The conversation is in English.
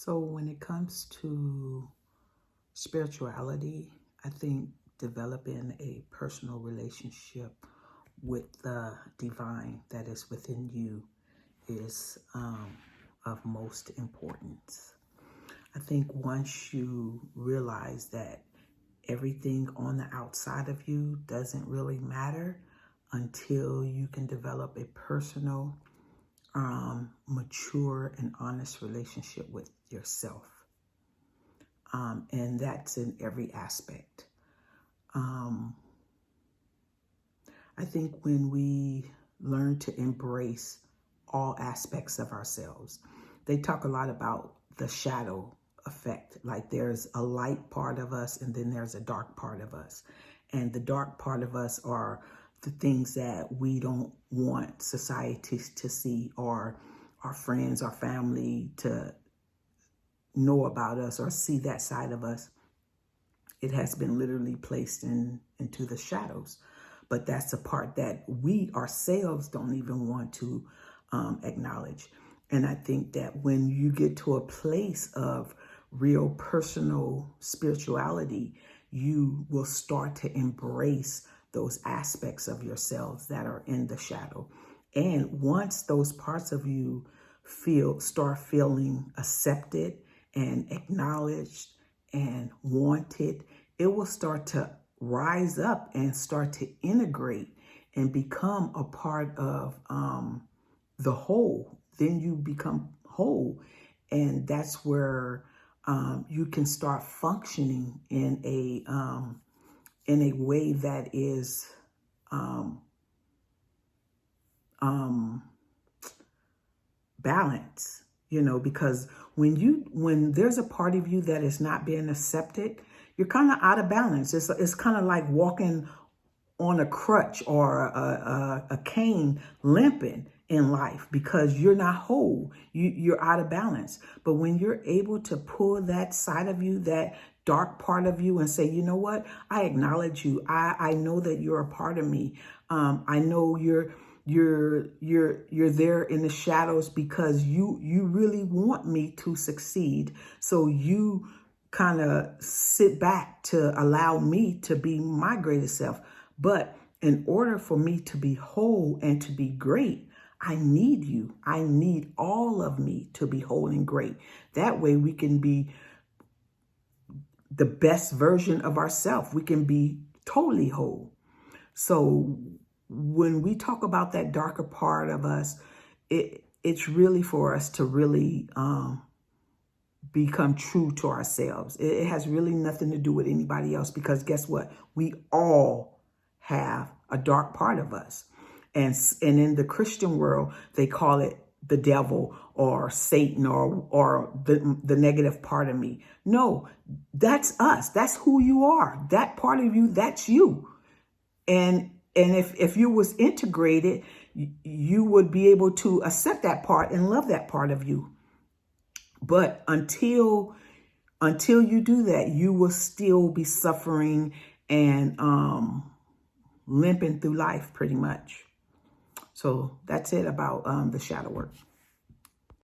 So when it comes to spirituality, I think developing a personal relationship with the divine that is within you is of most importance. I think once you realize that everything on the outside of you doesn't really matter until you can develop a personal, mature and honest relationship with yourself. And that's in every aspect. I think when we learn to embrace all aspects of ourselves, they talk a lot about the shadow effect. Like there's a light part of us and then there's a dark part of us. And the dark part of us are the things that we don't want society to see, or our friends, our family to know about us or see that side of us. It has been literally placed into the shadows. But that's a part that we ourselves don't even want to acknowledge. And I think that when you get to a place of real personal spirituality, you will start to embrace those aspects of yourselves that are in the shadow. And once those parts of you start feeling accepted and acknowledged and wanted, it will start to rise up and start to integrate and become a part of the whole. Then you become whole. And that's where you can start functioning in a way that is balance, because when there's a part of you that is not being accepted, you're kind of out of balance. It's kind of like walking on a crutch or a cane, limping in life, because you're not whole. You're out of balance. But when you're able to pull that side of you, that dark part of you, and say, you know what, I acknowledge you. I know that you're a part of me. I know you're there in the shadows because you really want me to succeed. So you kind of sit back to allow me to be my greatest self. But in order for me to be whole and to be great, I need you. I need all of me to be whole and great. That way we can be the best version of ourselves. We can be totally whole. So when we talk about that darker part of us, it's really for us to really become true to ourselves. It has really nothing to do with anybody else, because guess what? We all have a dark part of us. And in the Christian world, they call it the devil or Satan or the negative part of me. No, that's us. That's who you are. That part of you, that's you. And if you was integrated, you would be able to accept that part and love that part of you. But until you do that, you will still be suffering and limping through life pretty much. So that's it about the shadow work.